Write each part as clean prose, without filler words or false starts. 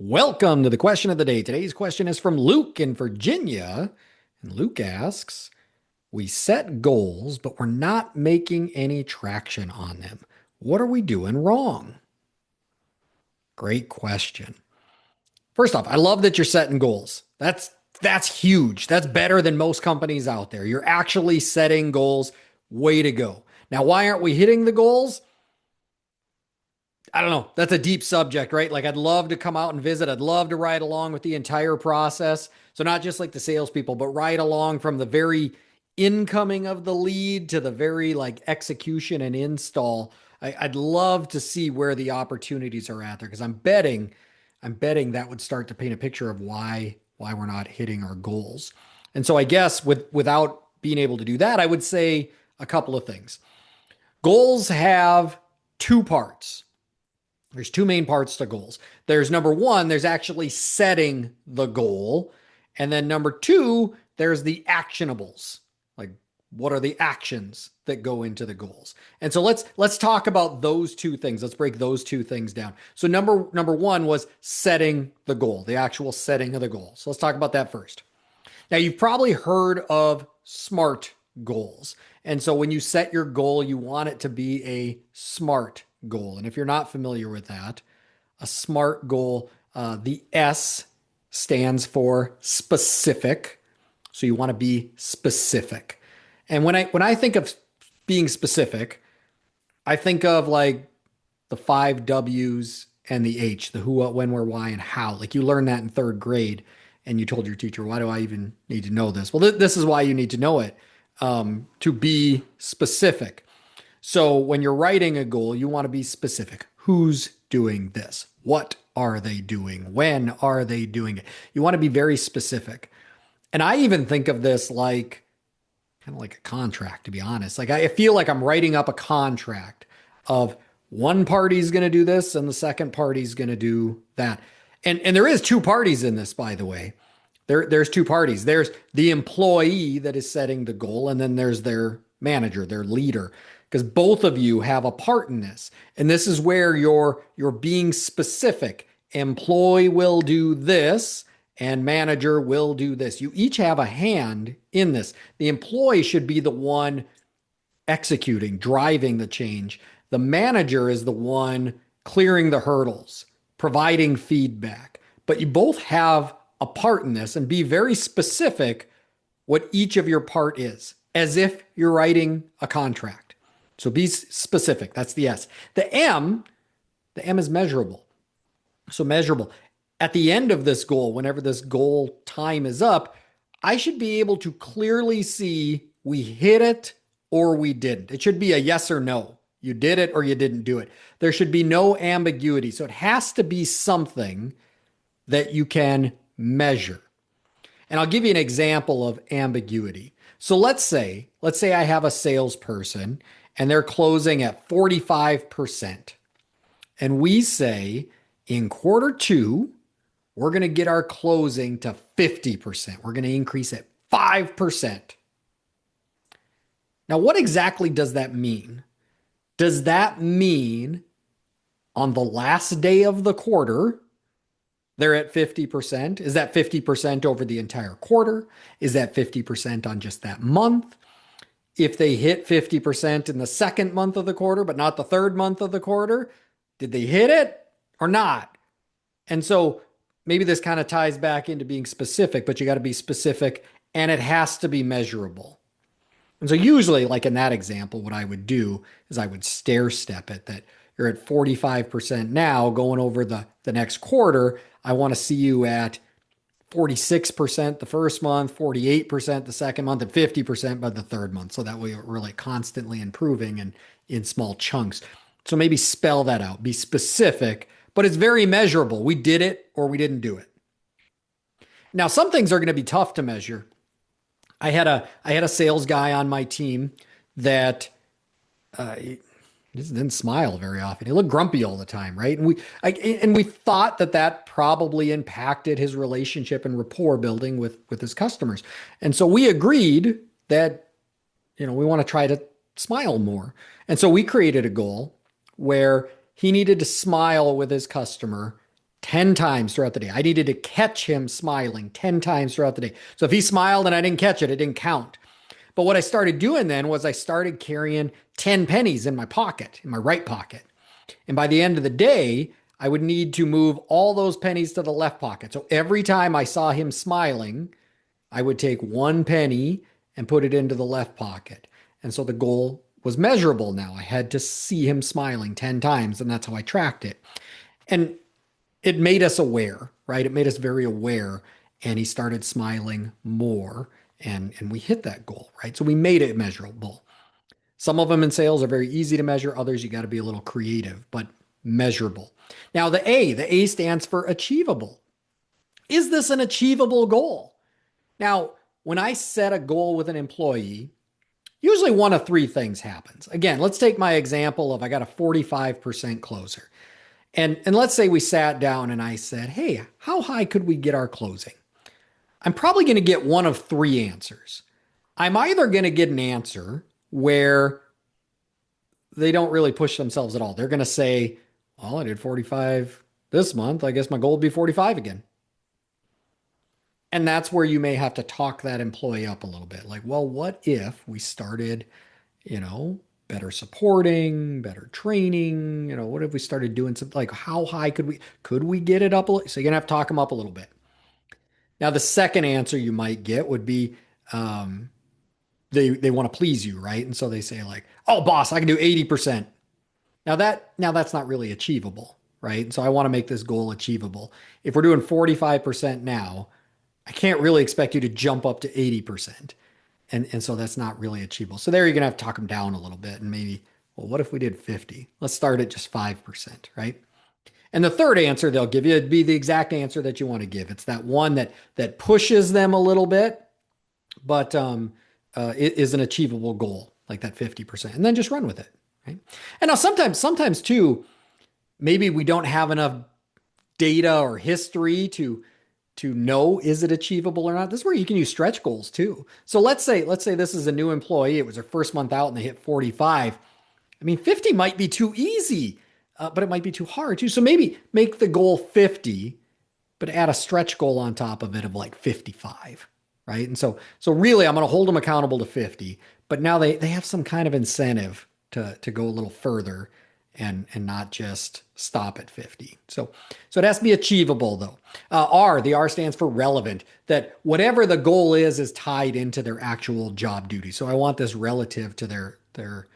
Welcome to the question of the day. Today's question is from Luke in Virginia. And Luke asks, we set goals, but we're not making any traction on them. What are we doing wrong? Great question. First off, I love that you're setting goals. That's huge. That's better than most companies out there. You're actually setting goals. Way to go. Now, why aren't we hitting the goals? I don't know. That's a deep subject, right? Like I'd love to come out and visit. I'd love to ride along with the entire process. So not just like the salespeople, but ride along from the very incoming of the lead to the very like execution and install. I'd love to see where the opportunities are at there because I'm betting that would start to paint a picture of why we're not hitting our goals. And so I guess without being able to do that, I would say a couple of things. Goals have two parts. There's two main parts to goals. There's number one, there's actually setting the goal. And then number two, there's the actionables. Like what are the actions that go into the goals? And so let's talk about those two things. Let's break those two things down. So number one was setting the goal, the actual setting of the goal. So let's talk about that first. Now you've probably heard of SMART goals. And so when you set your goal, you want it to be a SMART goal. And if you're not familiar with that, a SMART goal, the S stands for specific. So you want to be specific. And when I think of being specific, I think of like the five W's and the H, the who, what, when, where, why, and how. Like you learned that in third grade and you told your teacher, why do I even need to know this? Well, this is why you need to know it, to be specific. So when you're writing a goal, you want to be specific. Who's doing this? What are they doing? When are they doing it? You want to be very specific. And I even think of this like kind of like a contract, to be honest. Like I feel like I'm writing up a contract of one party's going to do this and the second party's going to do that. And there is two parties in this, by the way. There's two parties. There's the employee that is setting the goal, and then there's their manager, their leader, because both of you have a part in this. And this is where you're being specific. Employee will do this and manager will do this. You each have a hand in this. The employee should be the one executing, driving the change. The manager is the one clearing the hurdles, providing feedback. But you both have a part in this and be very specific what each of your part is, as if you're writing a contract. So be specific. That's the S. The M is measurable. So measurable. At the end of this goal, whenever this goal time is up, I should be able to clearly see we hit it or we didn't. It should be a yes or no. You did it or you didn't do it. There should be no ambiguity. So it has to be something that you can measure. And I'll give you an example of ambiguity. So let's say I have a salesperson and they're closing at 45%. And we say in quarter two, we're going to get our closing to 50%. We're going to increase it 5%. Now, what exactly does that mean? Does that mean on the last day of the quarter, they're at 50%? Is that 50% over the entire quarter? Is that 50% on just that month? If they hit 50% in the second month of the quarter, but not the third month of the quarter, did they hit it or not? And so maybe this kind of ties back into being specific, but you got to be specific and it has to be measurable. And so usually, like in that example, what I would do is I would stair step it that you're at 45% now going over the next quarter. I want to see you at 46% the first month, 48% the second month, and 50% by the third month. So that way we're like constantly improving and in small chunks. So maybe spell that out, be specific, but it's very measurable. We did it or we didn't do it. Now, some things are going to be tough to measure. I had a sales guy on my team that he just didn't smile very often. He looked grumpy all the time, right? And we thought that probably impacted his relationship and rapport building with his customers. And so we agreed that we want to try to smile more. And so we created a goal where he needed to smile with his customer 10 times throughout the day. I needed to catch him smiling 10 times throughout the day. So if he smiled and I didn't catch it, it didn't count. But what I started doing then was I started carrying 10 pennies in my pocket, in my right pocket. And by the end of the day, I would need to move all those pennies to the left pocket. So every time I saw him smiling, I would take one penny and put it into the left pocket. And so the goal was measurable now. I had to see him smiling 10 times, and that's how I tracked it. And it made us aware, right? It made us very aware. And he started smiling more. And we hit that goal, right? So we made it measurable. Some of them in sales are very easy to measure. Others, you got to be a little creative, but measurable. Now, the A stands for achievable. Is this an achievable goal? Now, when I set a goal with an employee, usually one of three things happens. Again, let's take my example of I got a 45% closer. And let's say we sat down and I said, hey, how high could we get our closing? I'm probably going to get one of three answers. I'm either going to get an answer where they don't really push themselves at all. They're going to say, well, I did 45 this month. I guess my goal would be 45 again. And that's where you may have to talk that employee up a little bit. Like, well, what if we started, better supporting, better training? What if we started doing something like how high could we get it up? So you're going to have to talk them up a little bit. Now, the second answer you might get would be they want to please you, right? And so they say like, oh, boss, I can do 80%. Now that's not really achievable, right? So I want to make this goal achievable. If we're doing 45% now, I can't really expect you to jump up to 80%. And so that's not really achievable. So there you're going to have to talk them down a little bit and maybe, well, what if we did 50? Let's start at just 5%, right? And the third answer they'll give you would be the exact answer that you want to give. It's that one that pushes them a little bit, but it is an achievable goal, like that 50%. And then just run with it, right? And now sometimes too, maybe we don't have enough data or history to know is it achievable or not. This is where you can use stretch goals too. So let's say this is a new employee. It was their first month out and they hit 45. I mean, 50 might be too easy, but it might be too hard too. So maybe make the goal 50, but add a stretch goal on top of it of like 55, right? And so really I'm going to hold them accountable to 50, but now they have some kind of incentive to go a little further and not just stop at 50. So it has to be achievable though. The R stands for relevant, that whatever the goal is tied into their actual job duty. So I want this relative to their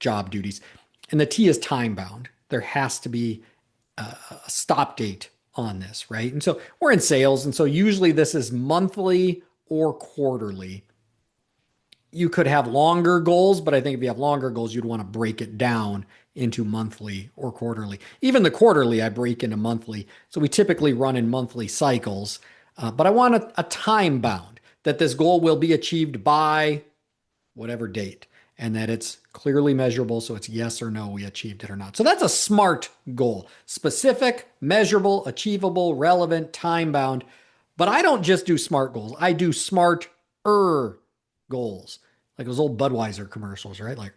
job duties. And the T is time bound. There has to be a stop date on this, right? And so we're in sales. And so usually this is monthly or quarterly. You could have longer goals, but I think if you have longer goals, you'd want to break it down into monthly or quarterly. Even the quarterly, I break into monthly. So we typically run in monthly cycles, but I want a time bound that this goal will be achieved by whatever date and that it's clearly measurable. So it's yes or no, we achieved it or not. So that's a SMART goal: specific, measurable, achievable, relevant, time bound. But I don't just do SMART goals. I do SMART-er goals, like those old Budweiser commercials, right? Like,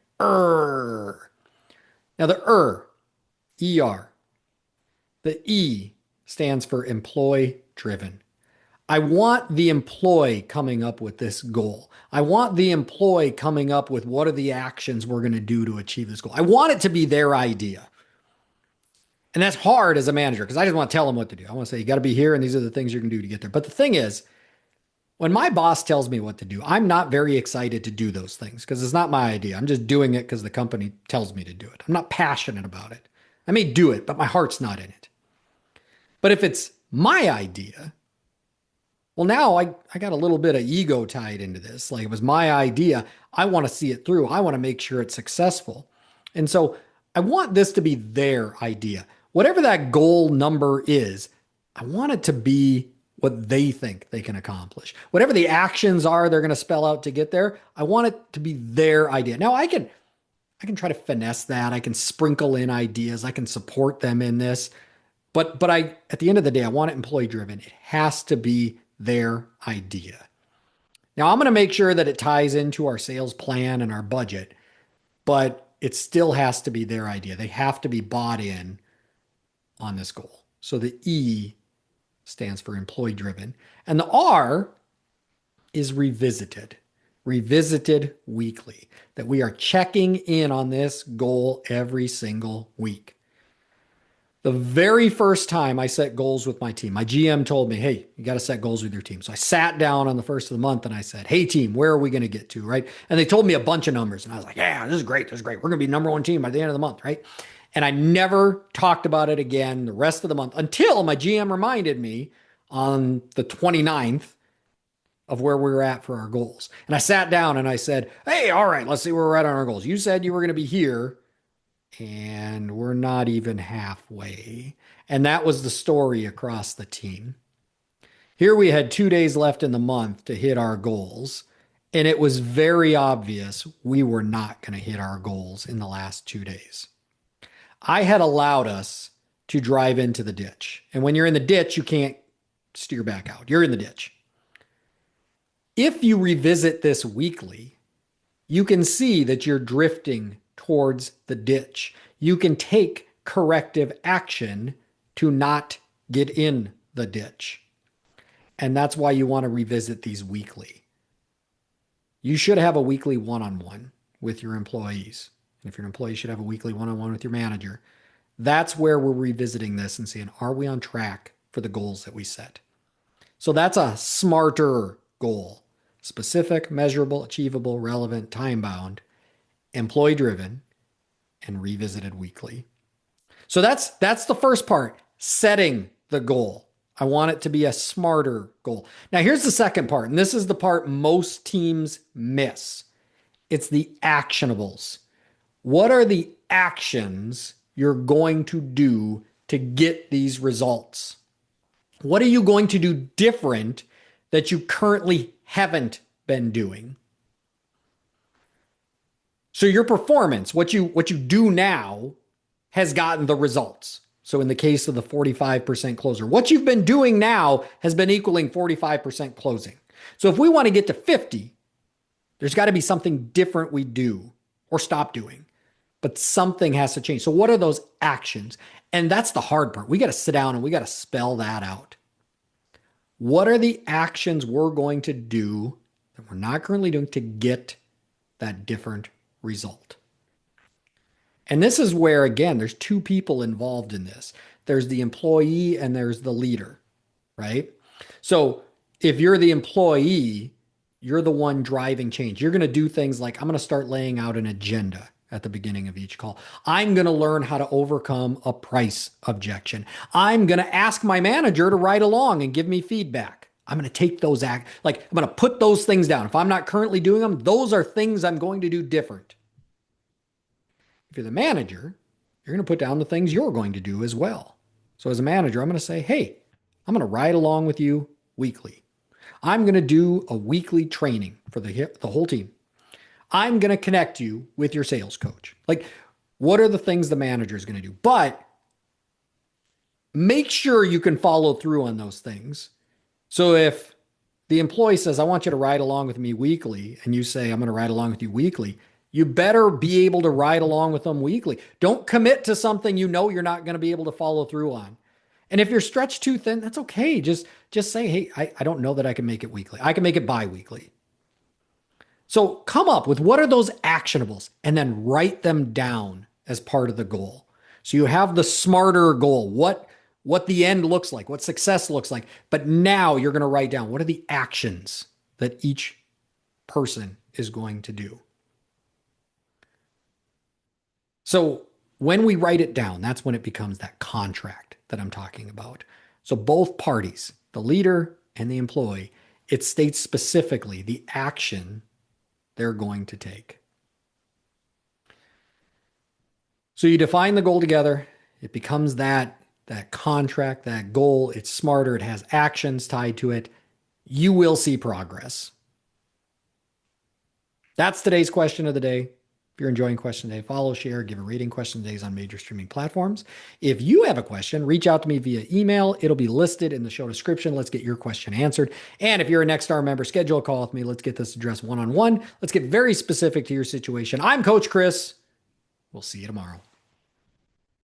Now the ER, the E stands for employee driven. I want the employee coming up with this goal. I want the employee coming up with what are the actions we're going to do to achieve this goal. I want it to be their idea. And that's hard as a manager because I just want to tell them what to do. I want to say, you got to be here and these are the things you're going to do to get there. But the thing is, when my boss tells me what to do, I'm not very excited to do those things because it's not my idea. I'm just doing it because the company tells me to do it. I'm not passionate about it. I may do it, but my heart's not in it. But if it's my idea, well, now I got a little bit of ego tied into this. Like, it was my idea. I want to see it through. I want to make sure it's successful. And so I want this to be their idea. Whatever that goal number is, I want it to be what they think they can accomplish. Whatever the actions are they're going to spell out to get there, I want it to be their idea. Now I can try to finesse that. I can sprinkle in ideas. I can support them in this. But at the end of the day, I want it employee driven. It has to be their idea. Now I'm going to make sure that it ties into our sales plan and our budget, but it still has to be their idea. They have to be bought in on this goal. So the E stands for employee driven. And the R is revisited. Revisited weekly. That we are checking in on this goal every single week. The very first time I set goals with my team, my GM told me, hey, you got to set goals with your team. So I sat down on the first of the month and I said, hey, team, where are we going to get to? Right. And they told me a bunch of numbers. And I was like, yeah, this is great. This is great. We're going to be number one team by the end of the month. Right. And I never talked about it again the rest of the month until my GM reminded me on the 29th of where we were at for our goals. And I sat down and I said, hey, all right, let's see where we're at on our goals. You said you were going to be here and we're not even halfway. And that was the story across the team. Here we had 2 days left in the month to hit our goals. And it was very obvious we were not going to hit our goals in the last 2 days. I had allowed us to drive into the ditch. And when you're in the ditch, you can't steer back out. You're in the ditch. If you revisit this weekly, you can see that you're drifting towards the ditch. You can take corrective action to not get in the ditch. And that's why you want to revisit these weekly. You should have a weekly one-on-one with your employees. And if your employee should have a weekly one-on-one with your manager, that's where we're revisiting this and seeing, are we on track for the goals that we set? So that's a smarter goal. Specific, measurable, achievable, relevant, time-bound, employee-driven, and revisited weekly. So that's the first part, setting the goal. I want it to be a smarter goal. Now, here's the second part, and this is the part most teams miss. It's the actionables. What are the actions you're going to do to get these results? What are you going to do different that you currently haven't been doing? So your performance, what you do now has gotten the results. So in the case of the 45% closer, what you've been doing now has been equaling 45% closing. So if we want to get to 50, there's got to be something different we do or stop doing, but something has to change. So what are those actions? And that's the hard part. We got to sit down and we got to spell that out. What are the actions we're going to do that we're not currently doing to get that different result? And this is where, again, there's two people involved in this. There's the employee and there's the leader, right? So if you're the employee, you're the one driving change. You're going to do things like, I'm going to start laying out an agenda at the beginning of each call. I'm going to learn how to overcome a price objection. I'm going to ask my manager to ride along and give me feedback. I'm going to take those I'm going to put those things down. If I'm not currently doing them, those are things I'm going to do different. If you're the manager, you're going to put down the things you're going to do as well. So as a manager, I'm going to say, hey, I'm going to ride along with you weekly. I'm going to do a weekly training for the whole team. I'm going to connect you with your sales coach. Like, what are the things the manager is going to do? But make sure you can follow through on those things. So if the employee says, I want you to ride along with me weekly, and you say, I'm going to ride along with you weekly, you better be able to ride along with them weekly. Don't commit to something you know you're not going to be able to follow through on. And if you're stretched too thin, that's okay. Just say, hey, I don't know that I can make it weekly. I can make it bi-weekly. So come up with what are those actionables and then write them down as part of the goal. So you have the smarter goal, what the end looks like, what success looks like. But now you're going to write down what are the actions that each person is going to do. So when we write it down, that's when it becomes that contract that I'm talking about. So both parties, the leader and the employee, it states specifically the action they're going to take. So you define the goal together. It becomes that contract, that goal. It's smarter. It has actions tied to it. You will see progress. That's today's question of the day. If you're enjoying Question Day, follow, share, give a rating. Question Days on major streaming platforms. If you have a question, reach out to me via email. It'll be listed in the show description. Let's get your question answered. And if you're a Nexstar member, schedule a call with me. Let's get this addressed one-on-one. Let's get very specific to your situation. I'm Coach Chris. We'll see you tomorrow.